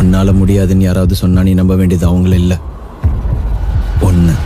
உன்னால முடியாதுன்னு யாராவது சொன்னா நீ நம்ப வேண்டியது அவங்கள இல்ல ஒன்று.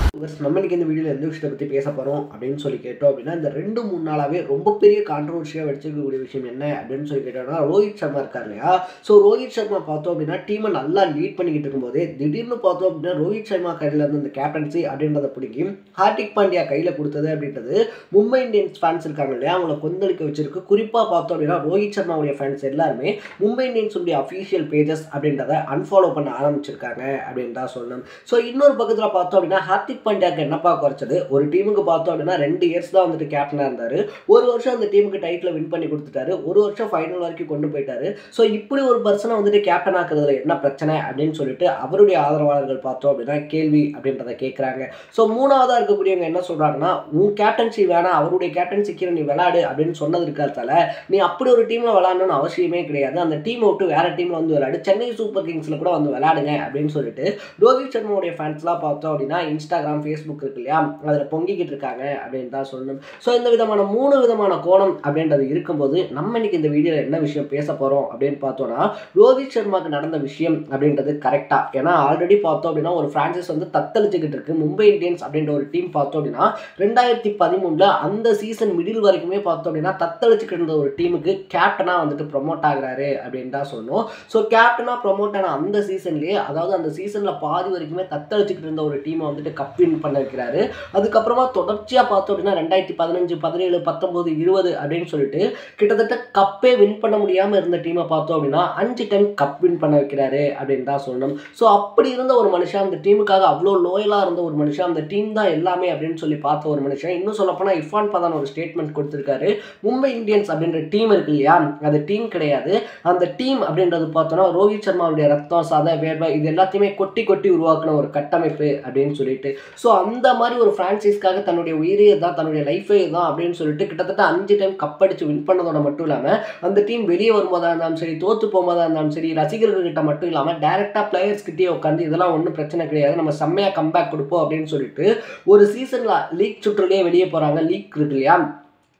நம்ம இன்னைக்கு இந்த வீடியோவில் எந்த விஷயத்தை பற்றி பேச போகிறோம் அப்படின்னு சொல்லி கேட்டோம் அப்படின்னா, இந்த 2-3 நாளாகவே ரொம்ப பெரிய கான்ட்ரவர்சியாக வச்சிருக்கக்கூடிய விஷயம் என்ன அப்படின்னு சொல்லி கேட்டோம்னா, ரோஹித் சர்மா இருக்கார் இல்லையா. ஸோ ரோஹித் சர்மா பார்த்தோம் அப்படின்னா டீமை நல்லா லீட் பண்ணிக்கிட்டு இருக்கும்போதே திடீர்னு பார்த்தோம் அப்படின்னா ரோஹித் சர்மா கையில் இருந்து இந்த கேப்டன்சி அப்படின்றத பிடிக்கி ஹார்திக் பாண்டியா கையில் கொடுத்தது அப்படின்றது மும்பை இந்தியன்ஸ் ஃபேன்ஸ் இருக்காங்க இல்லையா, அவங்களை கொந்தளிக்க வச்சிருக்கு. குறிப்பாக பார்த்தோம் அப்படின்னா ரோஹித் சர்மாவுடைய ஃபேன்ஸ் எல்லாருமே மும்பை இந்தியன்ஸுடைய அஃபீஷியல் பேஜஸ் அப்படின்றத அன்ஃபாலோ பண்ண ஆரம்பிச்சிருக்காங்க அப்படின்னு தான் சொல்லணும். ஸோ இன்னொரு பக்கத்தில் பார்த்தோம் அப்படின்னா ஹார்திக் பாண்டியாக்கு என்னப்பா குறைச்சது, ஒரு டீமுக்கு பார்த்தோம் அப்படின்னா 2 இயர்ஸ் தான் வந்துட்டு கேப்டனாக இருந்தார். ஒரு வருஷம் அந்த டீமுக்கு டைட்டில் வின் பண்ணி கொடுத்துட்டாரு, ஒரு வருஷம் ஃபைனல் வரைக்கும் கொண்டு போயிட்டாரு. ஸோ இப்படி ஒரு பர்சனை வந்துட்டு கேப்டன் ஆக்குறதுல என்ன பிரச்சனை அப்படின்னு சொல்லிட்டு அவருடைய ஆதரவாளர்கள் பார்த்தோம் அப்படின்னா கேள்வி அப்படின்றத கேட்குறாங்க. ஸோ மூணாவதாக இருக்கக்கூடியவங்க என்ன சொல்கிறாங்கன்னா, உன் கேப்டன்சி வேணாம், அவருடைய கேப்டன்சிக்கு நீ விளையாடு அப்படின்னு சொன்னது இருக்கிறதால நீ அப்படி ஒரு டீமில் விளையாடணும்னு அவசியமே கிடையாது, அந்த டீமை விட்டு வேற டீமில் வந்து விளையாடு, சென்னை சூப்பர் கிங்ஸில் கூட வந்து விளையாடுங்க அப்படின்னு சொல்லிட்டு ரோஹித் சர்மாவுடைய ஃபேன்ஸ்லாம் பார்த்தோம் அப்படின்னா இன்ஸ்டாகிராம் ஃபேஸ்புக் இருக்கு இல்லையா, அதில் பொங்கிக்கிட்டு இருக்காங்க அப்படின்னு தான் சொல்லணும். ஸோ இந்த விதமான 3 விதமான கோணம் அப்படின்றது இருக்கும்போது நம்ம இன்னைக்கு இந்த வீடியோவில் என்ன விஷயம் பேச போகிறோம் அப்படின்னு பார்த்தோன்னா, ரோஹித் சர்மாவுக்கு நடந்த விஷயம் அப்படின்றது கரெக்டாக. ஏன்னா ஆல்ரெடி பார்த்தோம் அப்படின்னா ஒரு ஃப்ரான்சைஸ் வந்து தத்தளிச்சுக்கிட்டு இருக்கு. மும்பை இந்தியன்ஸ் அப்படின்ற ஒரு டீம் பார்த்தோம் அப்படின்னா 2013 அந்த சீசன் மிடில் வரைக்குமே பார்த்தோம் அப்படின்னா தத்தளிச்சுக்கிட்டு இருந்த ஒரு டீமுக்கு கேப்டனாக வந்துட்டு ப்ரொமோட் ஆகுறாரு அப்படின்னு தான் சொல்லணும். ஸோ கேப்டனாக ப்ரொமோட் ஆன அந்த சீசன்லேயே, அதாவது அந்த சீசனில் பாதி வரைக்குமே தத்தளிச்சுக்கிட்டு இருந்த ஒரு டீமை வந்துட்டு கப் வின் பண்ண வைக்கிறாரு. அதுக்கப்புறமா தொடர்ச்சியாக பார்த்தோம் அப்படின்னா 2015, 17, 19, 20 அப்படின்னு சொல்லிட்டு கிட்டத்தட்ட கப்பே வின் பண்ண முடியாமல் இருந்த டீமை பார்த்தோம் அப்படின்னா 5 டைம் கப் வின் பண்ண வைக்கிறாரு அப்படின்னு தான் சொல்லணும். ஸோ அப்படி இருந்த ஒரு மனுஷன், அந்த டீமுக்காக அவ்வளோ லோயலாக இருந்த ஒரு மனுஷன், அந்த டீம் தான் எல்லாமே அப்படின்னு சொல்லி பார்த்த ஒரு மனுஷன். இன்னும் சொல்லப்போனால் இர்ஃபான் பதான் ஒரு ஸ்டேட்மெண்ட் கொடுத்துருக்காரு, மும்பை இந்தியன்ஸ் அப்படின்ற டீம் இருக்கு இல்லையா, அது டீம் கிடையாது, அந்த டீம் அப்படின்றது பார்த்தோன்னா ரோஹித் சர்மாவுடைய ரத்தம், சதை, வேர்வை இது எல்லாத்தையுமே கொட்டி கொட்டி உருவாக்கின ஒரு கட்டமைப்பு அப்படின்னு சொல்லிட்டு. ஸோ அந்த மாதிரி ஒரு ஃப்ரான்ச்சைஸ்க்காக தன்னுடைய உயிரே தான், தன்னுடைய லைஃபே தான் அப்படின்னு சொல்லிட்டு கிட்டத்தட்ட 5 டைம் கப் அடிச்சு வின் பண்ணதோட மட்டும் இல்லாமல் அந்த டீம் வெளியே வரும்போதா இருந்தாலும் சரி, தோற்று போகும்போதா இருந்தாலும் சரி, ரசிகர்கள்கிட்ட மட்டும் இல்லாமல் டைரெக்டாக பிளேயர்ஸ்கிட்டே உட்காந்து இதெல்லாம் ஒன்றும் பிரச்சனை கிடையாது, நம்ம செம்மையாக கம்பேக் கொடுப்போம் அப்படின்னு சொல்லிட்டு ஒரு சீசனில் லீக் சுற்றுலேயே வெளியே போகிறாங்க. லீக் இருக்கு இல்லையா,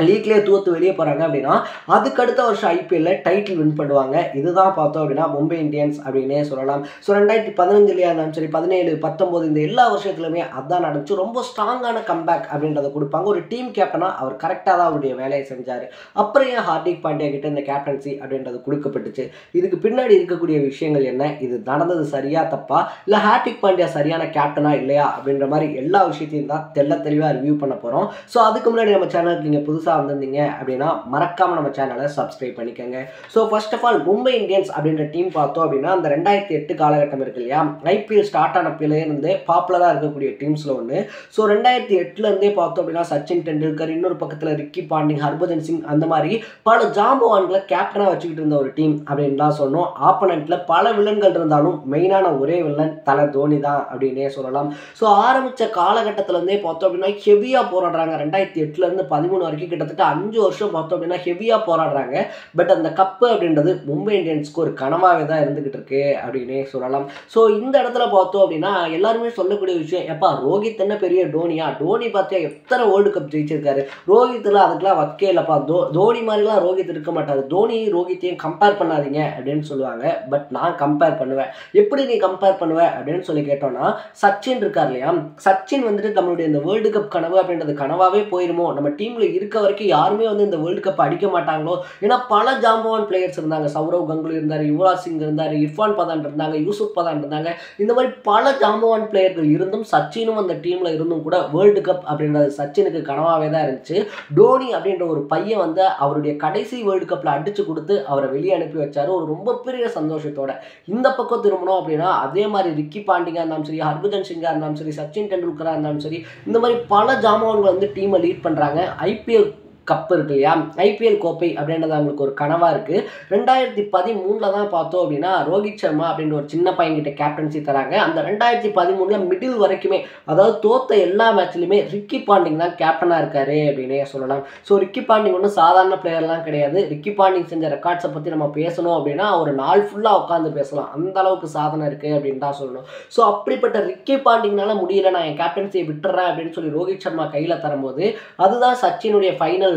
லீக்லேயே தோற்று வெளியே போகிறாங்க அப்படின்னா அதுக்கு அடுத்த வருஷம் ஐபிஎல்ல டைட்டில் வின் பண்ணுவாங்க. இதுதான் பார்த்தோம் அப்படின்னா மும்பை இந்தியன்ஸ் அப்படின்னே சொல்லலாம். ஸோ 2015 இருந்தாலும் சரி, 17, 19 இந்த எல்லா வருஷத்துலையுமே அதான் நடந்துச்சு. ரொம்ப ஸ்ட்ராங்கான கம்பேக் அப்படின்றத கொடுப்பாங்க. ஒரு டீம் கேப்டனாக அவர் கரெக்டாக தான் அவருடைய வேலையை செஞ்சார். அப்புறம் ஏன் ஹார்திக் பாண்டியா கிட்ட இந்த கேப்டன்சி அப்படின்றது கொடுக்கப்பட்டுச்சு, இதுக்கு பின்னாடி இருக்கக்கூடிய விஷயங்கள் என்ன, இது நடந்தது சரியா தப்பா, இல்லை ஹார்திக் பாண்டியா சரியான கேப்டனா இல்லையா அப்படின்ற மாதிரி எல்லா விஷயத்தையும் தான் தெளிவாக ரிவ்யூ பண்ண போகிறோம். ஸோ அதுக்கு முன்னாடி நம்ம சேனலுக்கு நீங்கள் புதுசாக வந்திருந்தீங்க அப்படின்னா மறக்காம நம்ம சேனலை சப்ஸ்கிரைப் பண்ணிக்கோங்க. So first of all Mumbai Indians அப்படின்ற டீம் பார்த்தோம் அப்படின்னா அந்த 2008 காலகட்டம் இருக்கு இல்லையா, ஐபிஎல் ஸ்டார்ட் ஆன பிள்ளையிலிருந்தே பாப்புலராக இருக்கக்கூடிய டீம்ஸில் ஒன்று. ஸோ 2008 பார்த்தோம் அப்படின்னா சச்சின் டெண்டுல்கர், இன்னொரு பக்கத்தில் ரிக்கி பாண்டிங், ஹர்பஜன் சிங், அந்த மாதிரி பல ஜாம்பவான்களை கேப்டனாக வச்சுக்கிட்டு இருந்த ஒரு டீம் அப்படின்னு தான் சொல்லணும். ஆப்பனண்ட்ல பல வில்லன்கள் இருந்தாலும் மெயினான ஒரே வில்லன் தலை தோனி தான் அப்படின்னே சொல்லலாம். ஸோ ஆரம்பித்த காலகட்டத்திலேருந்தே பார்த்தோம் அப்படின்னா ஹெவியாக போராடுறாங்க. 2008 13 வரைக்கும் கிட்டத்தட்ட 5 வருஷம் பார்த்தோம் அப்படின்னா ஹெவியாக போராடுறாங்க. பட் அந்த கப்பு அப்படின்றது மும்பை இந்தியன்ஸ்க்கு ஒரு கனவாகவே தான் இருந்துகிட்டு இருக்கு அப்படின்னே சொல்லலாம். ஸோ இந்த இடத்துல பார்த்தோம் அப்படின்னா எல்லாருமே சொல்லக்கூடிய விஷயம், எப்பா ரோஹித் என்ன பெரிய டோனியா, டோனி பார்த்தியா எத்தனை வேர்ல்டு கப் ஜெயிச்சிருக்காரு, ரோஹித்தில் அதுக்கெல்லாம் வக்கே இல்லைப்பா, தோனி மாதிரிலாம் ரோஹித் இருக்க மாட்டார், தோனி ரோஹித்தையும் கம்பேர் பண்ணாதீங்க அப்படின்னு சொல்லுவாங்க. பட் நான் கம்பேர் பண்ணுவேன். எப்படி நீ கம்பேர் பண்ணுவ அப்படின்னு சொல்லி கேட்டோம்னா, சச்சின் இருக்கார் இல்லையா, சச்சின் வந்துட்டு நம்மளுடைய இந்த வேர்ல்டு கப் கனவு அப்படின்றது கனவாகவே போயிருமோ, நம்ம டீமில் இருக்க வரைக்கும் யாருமே வந்து இந்த வேர்ல்டு கப் அடிக்க மாட்டாங்களோ, ஏன்னா பல ஜாம்பவான் பிளேயர்ஸ் இருந்தாங்க. சௌரவ் கங்குலி இருந்தார், யுவராஜ் சிங் இருந்தார், இர்ஃபான் பதான் இருந்தாங்க, யூசுப் பதான் இருந்தாங்க. இந்த மாதிரி பல ஜாம்பவான் பிளேயர்கள் இருந்தும் சச்சினும் அந்த டீம்ல இருந்தும் கூட வேர்ல்டு கப் அப்படின்றது சச்சினுக்கு கனவாகவே தான் இருந்துச்சு. டோனி அப்படின்ற ஒரு பையன் வந்து அவருடைய கடைசி வேர்ல்டு கப்ல அடிச்சு கொடுத்து அவரை வெளியே அனுப்பி வச்சாரு ஒரு ரொம்ப பெரிய சந்தோஷத்தோட. இந்த பக்கம் திரும்பணும் அப்படின்னா அதே மாதிரி ரிக்கி பாண்டிங்கா இருந்தாலும் சரி, ஹர்பஜன் சிங்கா இருந்தாலும் சரி, சச்சின் டெண்டுல்கரா இருந்தாலும் சரி, இந்த மாதிரி பல ஜாம்பவான்கள் வந்து டீமை லீட் பண்றாங்க. ஐபிஎல் கப் இருக்கு இல்லையா, ஐபிஎல் கோப்பை அப்படின்றது அவங்களுக்கு ஒரு கனவாக இருக்குது. 2013 தான் பார்த்தோம் அப்படின்னா ரோஹித் சர்மா அப்படின்ற ஒரு சின்ன பையன்கிட்ட கேப்டன்சி தராங்க. அந்த 2013 மிடில் வரைக்குமே, அதாவது தோத்த எல்லா மேட்ச்லையுமே ரிக்கி பாண்டிங் தான் கேப்டனாக இருக்காரு அப்படின்னே சொல்லலாம். ஸோ ரிக்கி பாண்டிங் ஒன்றும் சாதாரண பிளேயர்லாம் கிடையாது. ரிக்கி பாண்டிங் செஞ்ச ரெக்கார்ட்ஸை பற்றி நம்ம பேசணும் அப்படின்னா ஒரு நாள் ஃபுல்லாக உட்காந்து பேசலாம், அந்த அளவுக்கு சாதனை இருக்குது அப்படின்னு தான் சொல்லணும். ஸோ அப்படிப்பட்ட ரிக்கி பாண்டிங்னால முடியல, நான் என் கேப்டன்சியை விட்டுறேன் அப்படின்னு சொல்லி ரோஹித் சர்மா கையில் தரும்போது அதுதான் சச்சினுடைய ஃபைனல்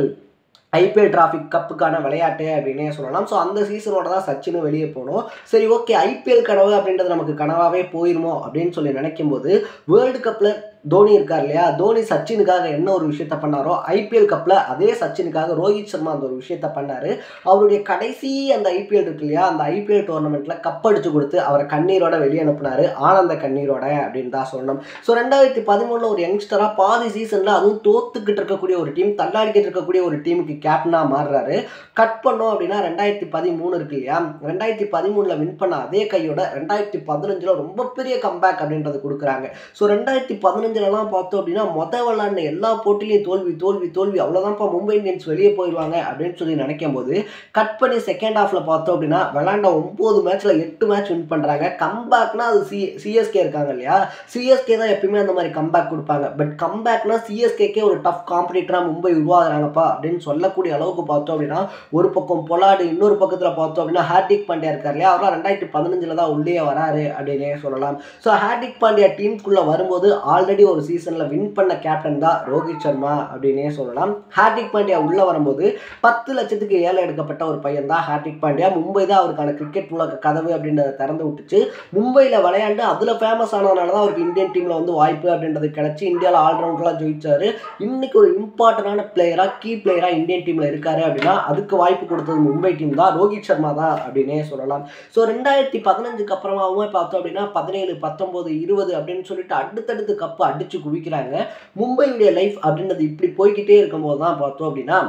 ஐபிஎல் டிராஃபி கப்புக்கான விளையாட்டு அப்படின்னே சொல்லலாம். ஸோ அந்த சீசனோட தான் சச்சினும் வெளியே போனோம். சரி ஓகே, ஐபிஎல் கனவு அப்படின்றது நமக்கு கனவாகவே போயிருமோ அப்படின்னு சொல்லி நினைக்கும் போது வேர்ல்டு கப்பில் தோனி இருக்கார் இல்லையா, தோனி சச்சினுக்காக என்ன ஒரு விஷயத்த பண்ணாரோ ஐபிஎல் கப்பில் அதே சச்சினுக்காக ரோஹித் சர்மா அந்த ஒரு விஷயத்த பண்ணார். அவருடைய கடைசி அந்த ஐபிஎல் இருக்கு இல்லையா, அந்த ஐபிஎல் டோர்னமெண்ட்டில் கப் அடிச்சு கொடுத்து அவரை கண்ணீரோட வெளியே அனுப்புனார், ஆனந்த கண்ணீரோட அப்படின்னு தான் சொல்லணும். ஸோ 2013 ஒரு யங்ஸ்டராக பாதி சீசனில் அதுவும் தோத்துக்கிட்டு இருக்கக்கூடிய ஒரு டீம், தள்ளாடிக்கிட்டு இருக்கக்கூடிய ஒரு டீமுக்கு கேப்டனாக மாறுறாரு. கட் பண்ணோம் அப்படின்னா 2013 இருக்கு இல்லையா, 2013 வின் பண்ண அதே கையோட 2015 ரொம்ப பெரிய கம்பேக் அப்படின்றது கொடுக்குறாங்க. ஸோ 2015 பார்த்தோம் அப்படின்னா விளையாண்ட எல்லா போட்டிலையும் தோல்வி தோல்வி தோல்வி, அவ்வளோதான்ப்பா மும்பை இந்தியன்ஸ் வெளியே போயிடுவாங்க அப்படின்னு சொல்லி நினைக்கும் போது கட் பண்ணி செகண்ட் ஹாஃப்ல பார்த்தோம் அப்படின்னா விளையாண்ட 9 மேட்ச்ல 8 மேட்ச் வின் பண்றாங்க. கம்பேக்னா அது சிஎஸ்கே இருக்காங்க இல்லையா, சிஎஸ்கே தான் எப்பயுமே அந்த மாதிரி கம்பேக் கொடுப்பாங்க. பட் கம்பேக்னா சிஎஸ்கேக்கே ஒரு டஃப் காம்படிட்டரா மும்பை உருவாகுறாங்கப்பா அப்படின்னு சொல்லக்கூடிய அளவுக்கு பார்த்தோம் அப்படின்னா ஒரு பக்கம் பொலாடு, இன்னொரு பக்கத்தில் பார்த்தோம் அப்படின்னா ஹார்திக் பாண்டியா இருக்கார் இல்லையா, அவரெல்லாம் 2015 தான் உள்ளே வராரு அப்படின்னே சொல்லலாம். ஸோ ஹார்திக் பாண்டியா டீமுக்குள்ள வரும்போது ஆல்ரெடி ஒரு சீசனில் வின் பண்ண கேப்டன் தான் ரோஹித் சர்மா அப்படின்னே சொல்லலாம். ஹார்திக் பாண்டியா உள்ளே வரும்போது 10 லட்சத்துக்கு ஏழை எடுக்கப்பட்ட ஒரு பையன் தான் ஹார்திக் பாண்டியா. மும்பை தான் அவருக்கான கிரிக்கெட் உலக கதவு அப்படின்றத திறந்து விட்டுச்சு. மும்பையில் விளையாண்டு அதில் ஃபேமஸ் ஆனதுனால தான் அவருக்கு இந்தியன் டீமில் வந்து வாய்ப்பு அப்படின்றது கிடச்சி இந்தியாவில் ஆல்ரவுண்டராக ஜெயிச்சாரு. இன்னைக்கு ஒரு இம்பார்ட்டண்டான பிளேயராக, கீ பிளேயராக இந்தியன் டீமில் இருக்காரு அப்படின்னா அதுக்கு வாய்ப்பு கொடுத்தது மும்பை டீம் தான், ரோஹித் சர்மா தான் அப்படின்னே சொல்லலாம். ஸோ 2015 அப்புறமாவும் பார்த்தோம் அப்படின்னா 17, 19, 20 அப்படின்னு சொல்லிட்டு அடுத்தடுத்து கப்பு அடிச்சு குவிக்கிறாங்க. மும்பையுடைய லைஃப் அப்படின்றது இப்படி போய்கிட்டே இருக்கும்போது தான் பார்த்தோம் அப்படின்னா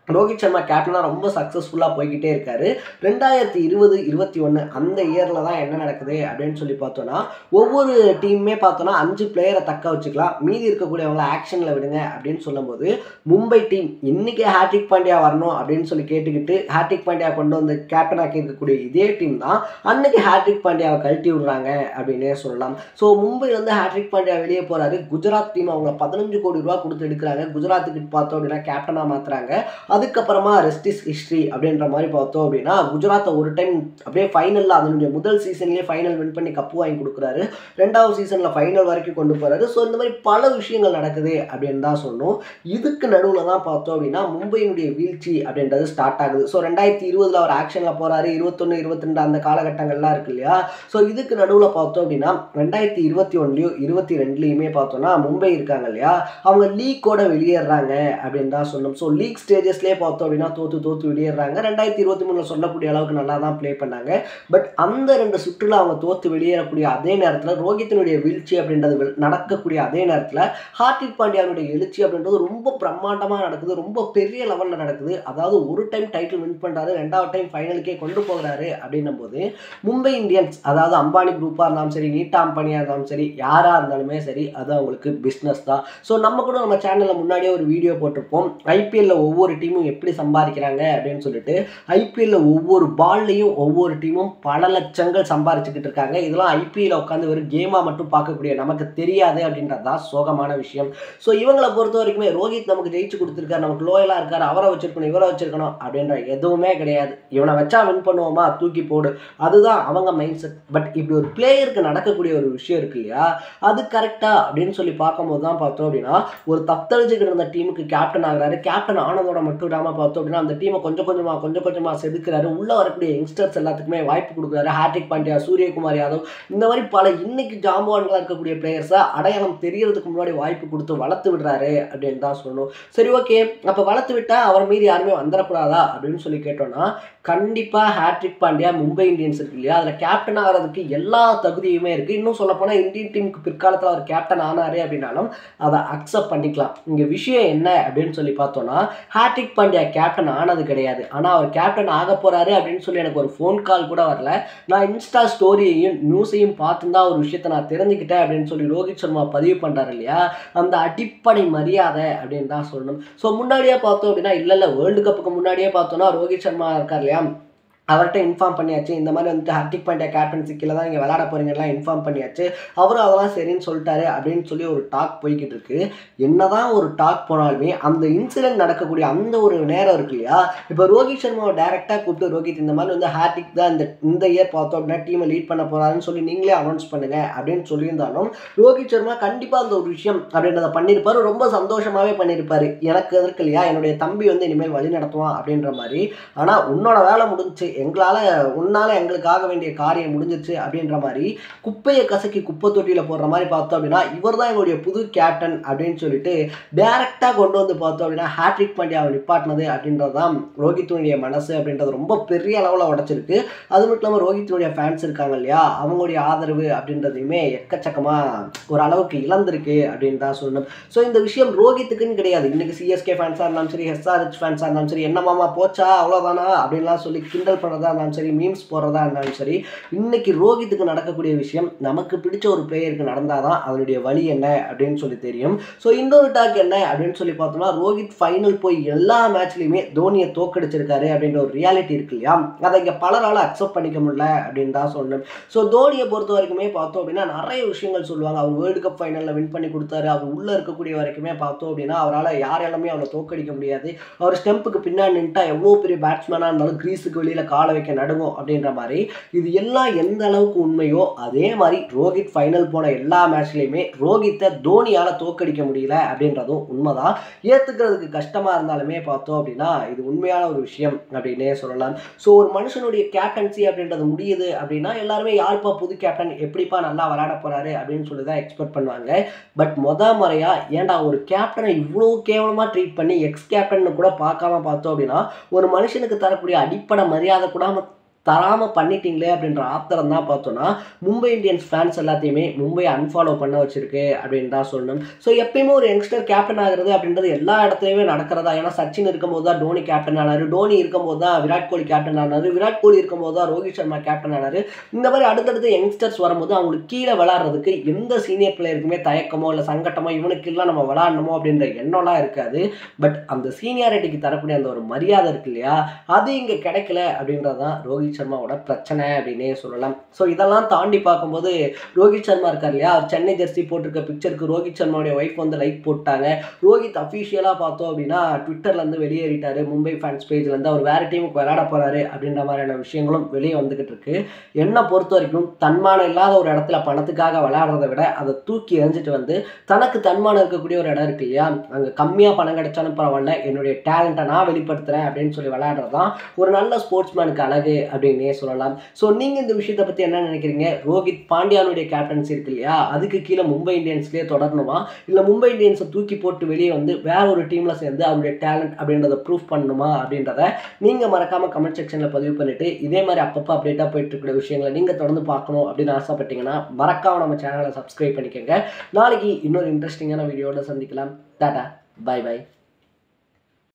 ரோஹித் சர்மா கேப்டனாக ரொம்ப சக்ஸஸ்ஃபுல்லாக போய்கிட்டே இருக்காரு. 2020-21 அந்த இயரில் தான் என்ன நடக்குது அப்படின்னு சொல்லி பார்த்தோன்னா ஒவ்வொரு டீமுமே பார்த்தோன்னா 5 பிளேயரை தக்க வச்சுக்கலாம், மீதி இருக்கக்கூடியவங்களை ஆக்ஷனில் விடுங்க அப்படின்னு சொல்லும்போது மும்பை டீம் இன்னைக்கு ஹார்திக் பாண்டியா வரணும் அப்படின்னு சொல்லி கேட்டுக்கிட்டு ஹார்திக் பாண்டியா கொண்டு வந்து கேப்டனாக்கி இருக்கக்கூடிய இதே டீம் தான் அன்னைக்கு ஹார்திக் பாண்டியாவை கழட்டி விடுறாங்க அப்படின்னே சொல்லலாம். ஸோ மும்பையிலேருந்து ஹார்திக் பாண்டியா வெளியே போகிறாரு. குஜராத் டீம் அவங்களை 15 கோடி ரூபா கொடுத்து எடுக்கிறாங்க. குஜராத்துக்கு பார்த்தோம் அப்படின்னா கேப்டனாக மாற்றுறாங்க. அதுக்கப்புறமா ரெஸ்ட் இஸ் ஹிஸ்ட்ரி அப்படின்ற மாதிரி பார்த்தோம் அப்படின்னா குஜராத்தை ஒரு டைம் அப்படியே ஃபைனலில் அதனுடைய முதல் சீசன்லேயே ஃபைனல் வின் பண்ணி கப்பு வாங்கி கொடுக்குறாரு. 2வது சீசனில் ஃபைனல் வரைக்கும் கொண்டு போகிறாரு. ஸோ இந்த மாதிரி பல விஷயங்கள் நடக்குது அப்படின்னு தான் சொன்னோம். இதுக்கு நடுவில் தான் பார்த்தோம் அப்படின்னா மும்பையினுடைய வீழ்ச்சி அப்படின்றது ஸ்டார்ட் ஆகுது. ஸோ 2020 அவர் ஆக்ஷனில் போகிறாரு. 21, 22 அந்த காலகட்டங்கள்லாம் இருக்கு இல்லையா. ஸோ இதுக்கு நடுவில் பார்த்தோம் அப்படின்னா 2021 22 பார்த்தோம்னா மும்பை இருக்காங்க இல்லையா, அவங்க லீக்கோட வெளியேறாங்க அப்படின்னு தான் சொன்னோம். ஸோ லீக் ஸ்டேஜஸ்லேயே பார்த்தோம் அப்படின்னா தோத்து வெளியேறாங்க. 2023 சொல்லக்கூடிய அளவுக்கு நல்லா தான் ப்ளே பண்ணாங்க. பட் அந்த 2 சுற்றுல அவங்க தோத்து வெளியேறக்கூடிய அதே நேரத்தில் ரோஹித்தினுடைய வீழ்ச்சி அப்படின்றது நடக்கக்கூடிய அதே நேரத்தில் ஹார்திக் பாண்டியாவுடைய எழுச்சி அப்படின்றது ரொம்ப பிரம்மாண்டமாக நடக்குது, ரொம்ப பெரிய லெவலில் நடக்குது. அதாவது ஒரு டைம் டைட்டில் வின் பண்ணுறாரு, 2வது டைம் ஃபைனலுக்கே கொண்டு போகிறாரு அப்படின்னும் போது மும்பை இந்தியன்ஸ், அதாவது அம்பானி குரூப்பாக இருந்தாலும் சரி, நீட்டா அம்பானியாக இருந்தாலும் சரி, யாராக இருந்தாலுமே சரி, அது அவங்களுக்கு பிஸ்னஸ் தான். ஸோ நம்ம கூட நம்ம சேனலில் முன்னாடியே ஒரு வீடியோ போட்டிருப்போம், ஐபிஎல்ல ஒவ்வொரு டீமும் எப்படி சம்பாதிக்கிறாங்க அப்படின்னு சொல்லிட்டு. ஐபிஎல்ல ஒவ்வொரு பால்லையும் ஒவ்வொரு டீமும் பல லட்சங்கள் சம்பாதிச்சுக்கிட்டு இருக்காங்க. இதெல்லாம் ஐபிஎல்ல உட்காந்து ஒரு கேமாக மட்டும் பார்க்கக்கூடிய நமக்கு தெரியாது அப்படின்றது தான் சோகமான விஷயம். ஸோ இவங்களை பொறுத்த வரைக்குமே ரோஹித் நமக்கு ஜெயிச்சு கொடுத்துருக்காரு, நமக்கு லோயலாக இருக்காரு, அவரை வச்சிருக்கணும் இவரை வச்சிருக்கணும் அப்படின்ற எதுவுமே கிடையாது. இவனை வச்சா வின் பண்ணுவோமா, தூக்கி போடு, அதுதான் அவங்க மைண்ட் செட். பட் இப்படி ஒரு பிளேயருக்கு நடக்கக்கூடிய ஒரு விஷயம் இருக்கு இல்லையா, அது கரெக்டா அப்படின்னு சொல்லி பார்க்கும்போது தான் பார்த்தோம் அப்படின்னா ஒரு தத்தளிச்சுக்கிட்டு இருந்த டீமுக்கு கேப்டன் ஆகிறாரு. கேப்டன் ஆனதோட மட்டும் இல்லாமல் பார்த்தோம் அப்படின்னா அந்த டீமை கொஞ்சம் கொஞ்சமாக செதுக்கிறாரு. உள்ள வரக்கூடிய யங்ஸ்டர்ஸ் எல்லாத்துக்குமே வாய்ப்பு கொடுக்குறாரு. ஹார்திக் பாண்டியா, சூரியகுமார் யாதவ், இந்த மாதிரி பல இன்னைக்கு ஜாம்பவான்களாக இருக்கக்கூடிய பிளேயர்ஸை அடையாளம் தெரியறதுக்கு முன்னாடி வாய்ப்பு கொடுத்து வளர்த்து விடுறாரு அப்படின்னு தான் சொல்லணும். சரி ஓகே, அப்போ வளர்த்து விட்டா அவர் மீறி யாருமே வந்துடக்கூடாதா அப்படின்னு சொல்லி கேட்டோம்னா கண்டிப்பாக ஹார்திக் பாண்டியா மும்பை இந்தியன்ஸ் இருக்கு இல்லையா, அதில் கேப்டன் ஆகிறதுக்கு எல்லா தகுதியுமே இருக்குது. இன்னும் சொல்லப்போனால் இந்தியன் டீமுக்கு பிற்காலத்தில் அவர் கேப்டன் ஆனாரு அப்படின்னாலும் அதை அக்செப்ட் பண்ணிக்கலாம். இங்கே விஷயம் என்ன அப்படின்னு சொல்லி பார்த்தோன்னா ஹார்திக் பாண்டியா கேப்டன் ஆனது கிடையாது. ஆனால் அவர் கேப்டன் ஆக போகிறாரு அப்படின்னு சொல்லி எனக்கு ஒரு ஃபோன் கால் கூட வரல. நான் இன்ஸ்டா ஸ்டோரியையும் நியூஸையும் பார்த்து தான் ஒரு விஷயத்தை நான் தெரிஞ்சுக்கிட்டேன் அப்படின்னு சொல்லி ரோஹித் சர்மா பதிவு பண்ணுறாரு இல்லையா, அந்த அடிப்படை மரியாதை அப்படின்னு தான் சொல்லணும். ஸோ முன்னாடியே பார்த்தோம் அப்படின்னா இல்லை வேர்ல்டு கப்புக்கு முன்னாடியே பார்த்தோன்னா ரோஹித் சர்மா இருக்கார் இல்லையா, அவர்கிட்ட இன்ஃபார்ம் பண்ணியாச்சு. இந்த மாதிரி வந்துட்டு ஹர்திக் பாண்டியா கேப்டன்சி கீழே தான் நீங்கள் விளையாட போகிறீங்கலாம் இன்ஃபார்ம் பண்ணியாச்சு. அவரும் அதெல்லாம் சரின்னு சொல்லிட்டாரு அப்படின்னு சொல்லி ஒரு டாக் போய்கிட்டு இருக்கு. என்னதான் ஒரு டாக் போனாலுமே அந்த இன்சிடென்ட் நடக்கக்கூடிய அந்த ஒரு நேரம் இருக்கு இல்லையா, இப்போ ரோஹித் சர்மாவை டேரெக்டாக கூப்பிட்டு ரோஹித் இந்த மாதிரி வந்து ஹார்திக் தான் இந்த இயர் பார்த்தோம் அப்படின்னா டீமை லீட் பண்ண போகிறாருன்னு சொல்லி நீங்களே அனௌன்ஸ் பண்ணுங்க அப்படின்னு சொல்லியிருந்தாலும் ரோஹித் சர்மா கண்டிப்பாக அந்த ஒரு விஷயம் அப்படின்றத பண்ணியிருப்பாரு. ரொம்ப சந்தோஷமாகவே பண்ணியிருப்பாரு. எனக்கு இருக்கு இல்லையா, என்னுடைய தம்பி வந்து இனிமேல் வழி நடத்துவான் அப்படின்ற மாதிரி. ஆனால் உன்னோட வேலை முடிஞ்சு, உன்னால எங்களுக்காக வேண்டிய காரியம் முடிஞ்சிச்சு அப்படின்ற மாதிரி குப்பையை கசக்கி குப்பை தொட்டியில் போடுற மாதிரி பார்த்தோம் அப்படின்னா இவர் தான் எங்களுடைய புது கேப்டன் அப்படின்னு சொல்லிட்டு டைரக்டாக கொண்டு வந்து பார்த்தோம் அப்படின்னா ஹார்திக் பாண்டியாவை நிப்பாட்டினது அப்படின்றது தான் ரோஹித்தினுடைய மனசு அப்படின்றது ரொம்ப பெரிய அளவில் உடைச்சிருக்கு. அது மட்டும் இல்லாமல் ரோஹித்தினுடைய ஃபேன்ஸ் இருக்காங்க இல்லையா, அவங்களுடைய ஆதரவு அப்படின்றதையுமே எக்கச்சக்கமாக ஒரு அளவுக்கு இழந்திருக்கு அப்படின்னு தான் சொல்லணும். ஸோ இந்த விஷயம் ரோஹித்துக்குன்னு கிடையாது. இன்னைக்கு சிஎஸ்கே ஃபேன்ஸாக இருந்தாலும் சரி, எஸ்ஆர்ஹெச் ஃபேன்ஸாக இருந்தாலும் சரி, என்ன மாமா போச்சா அவ்வளோதானா அப்படின்லாம் சொல்லி கிண்டல் பண்ணுறதா இருந்தாலும் சரி, மீம்ஸ் போடுறதா இருந்தாலும் சரி, இன்னைக்கு ரோஹித்துக்கு நடக்கக்கூடிய விஷயம் நமக்கு பிடிச்ச ஒரு பிளேயருக்கு நடந்தாதான் அதனுடைய வழி என்ன அப்படின்னு சொல்லி தெரியும். ஸோ இன்னொரு டாக் என்ன அப்படின்னு சொல்லி பார்த்தோம்னா, ரோஹித் ஃபைனல் போய் எல்லா மேட்ச்லையுமே தோனியை தோக்கடிச்சிருக்காரு அப்படின்ற ஒரு ரியாலிட்டி இருக்கு இல்லையா, அதை இங்கே பலரால் அக்செப்ட் பண்ணிக்க முடியல அப்படின்னு தான் சொல்லணும். ஸோ தோனியை பொறுத்த வரைக்குமே பார்த்தோம் அப்படின்னா நிறைய விஷயங்கள் சொல்லுவாங்க. அவர் வேர்ல்டு கப் ஃபைனலில் வின் பண்ணி கொடுத்தாரு. அவர் உள்ளே இருக்கக்கூடிய வரைக்குமே பார்த்தோம் அப்படின்னா அவரால் யாராலுமே அவரை தோக்கடிக்க முடியாது. அவர் ஸ்டெம்புக்கு பின்னாடி நின்ட்டா எவ்வளோ பெரிய பேட்ஸ்மேனாக இருந்தாலும் கிரீஸுக்கு வெளியில் காலை வைக்க நடுங்கும் அப்படின்ற மாதிரி. இது எல்லாம் எந்த அளவுக்கு உண்மையோ அதே மாதிரி ரோஹித் ஃபைனல் போன எல்லா மேட்ச்லையுமே ரோஹித்தை தோனியால் தோக்கடிக்க முடியல அப்படின்றதும் உண்மைதான். ஏற்றுக்கிறதுக்கு கஷ்டமாக இருந்தாலுமே பார்த்தோம் அப்படின்னா இது உண்மையான ஒரு விஷயம் அப்படின்னே சொல்லலாம். ஸோ ஒரு மனுஷனுடைய கேப்டன்சி அப்படின்றது முடியுது அப்படின்னா எல்லாருமே யாருப்பா புது கேப்டன், எப்படிப்பா நல்லா விளையாட போகிறாரு அப்படின்னு சொல்லி தான் எக்ஸ்பெக்ட் பண்ணுவாங்க. பட் முறையாக ஏன்டா ஒரு கேப்டனை இவ்வளோ கேவலமாக ட்ரீட் பண்ணி எக்ஸ் கேப்டன் கூட பார்க்காம பார்த்தோம் அப்படின்னா ஒரு மனுஷனுக்கு தரக்கூடிய அடிப்படை மரியாதை கூட தராமல் பண்ணிட்டீங்களே அப்படின்ற ஆத்திரம் தான் பார்த்தோன்னா மும்பை இந்தியன்ஸ் ஃபேன்ஸ் எல்லாத்தையுமே மும்பை அன்ஃபாலோ பண்ண வச்சிருக்கு அப்படின்னு தான் சொல்லணும். ஸோ எப்பயுமே ஒரு யங்ஸ்டர் கேப்டன் ஆகிறது அப்படின்றது எல்லா இடத்துலையுமே நடக்கிறதா. ஏன்னா சச்சின் இருக்கும்போது தான் டோனி கேப்டன் ஆனார், டோனி இருக்கும்போது தான் விராட் கோலி கேப்டன் ஆனார், விராட் கோலி இருக்கும்போது தான் ரோஹித் சர்மா கேப்டன் ஆனார். இந்த மாதிரி அடுத்தடுத்து யங்ஸ்டர்ஸ் வரும்போது அவங்களுக்கு கீழே விளையாடுறதுக்கு எந்த சீனியர் பிளேயருக்குமே தயக்கமோ இல்லை சங்கட்டமோ இவனுக்கு இல்லை நம்ம விளையாடணுமோ அப்படின்ற எண்ணம்லாம் இருக்காது. பட் அந்த சீனியாரிட்டிக்கு தரக்கூடிய அந்த ஒரு மரியாதை இருக்கு இல்லையா, அது இங்கே கிடைக்கல அப்படின்றது தான் ரோஹித் சர்மாவோட பிரச்சனை அப்படின்னே சொல்லலாம். ஸோ இதெல்லாம் தாண்டி பார்க்கும்போது ரோஹித் சர்மா இருக்கார் இல்லையா, சென்னை ஜெர்சி போட்டிருக்க பிக்சருக்கு ரோஹித் சர்மாவுடைய ஒய்ஃப் வந்து லைக் போட்டாங்க. ரோஹித் அஃபிஷியலாக பார்த்தோம் அப்படின்னா ட்விட்டர்லேருந்து வெளியேறிட்டாரு. மும்பை ஃபேன்ஸ் பேஜ்லேருந்து அவர் வேறு டீமுக்கு விளையாட போகிறாரு அப்படின்ற மாதிரியான விஷயங்களும் வெளியே வந்துக்கிட்டு இருக்கு. என்னை பொறுத்த வரைக்கும் தன்மானம் இல்லாத ஒரு இடத்துல பணத்துக்காக விளையாடுறத விட அதை தூக்கி எறிஞ்சிட்டு வந்து தனக்கு தன்மானம் இருக்கக்கூடிய ஒரு இடம் இருக்கு இல்லையா, அங்கே கம்மியாக பணம் கிடைச்சாலும் பரவாயில்ல, என்னுடைய டேலண்ட்டை நான் வெளிப்படுத்துகிறேன் அப்படின்னு சொல்லி விளையாடுறது தான் ஒரு நல்ல ஸ்போர்ட்ஸ்மேனுக்கு அழகு அப்படின்னே சொல்லலாம். ஸோ நீங்கள் இந்த விஷயத்தை பற்றி என்ன நினைக்கிறீங்க? ரோஹித் பாண்டியானுடைய கேப்டன்சி இருக்கு இல்லையா, அதுக்கு கீழே மும்பை இந்தியன்ஸ்லேயே தொடரணுமா, இல்லை மும்பை இந்தியன்ஸை தூக்கி போட்டு வெளியே வந்து வேற ஒரு டீமில் சேர்ந்து அவருடைய டேலண்ட் அப்படின்றத ப்ரூஃப் பண்ணணுமா அப்படின்றத நீங்கள் மறக்காமல் கமெண்ட் செக்ஷனில் பதிவு பண்ணிவிட்டு இதே மாதிரி அப்பப்போ அப்டேட்டாக போயிட்டு இருக்கிற விஷயங்களை நீங்கள் தொடர்ந்து பார்க்கணும் அப்படின்னு ஆசைப்பட்டீங்கன்னா மறக்காமல் நம்ம சேனலை சப்ஸ்கிரைப் பண்ணிக்கோங்க. நாளைக்கு இன்னொரு இன்ட்ரெஸ்டிங்கான வீடியோவில் சந்திக்கலாம். Tata, bye by.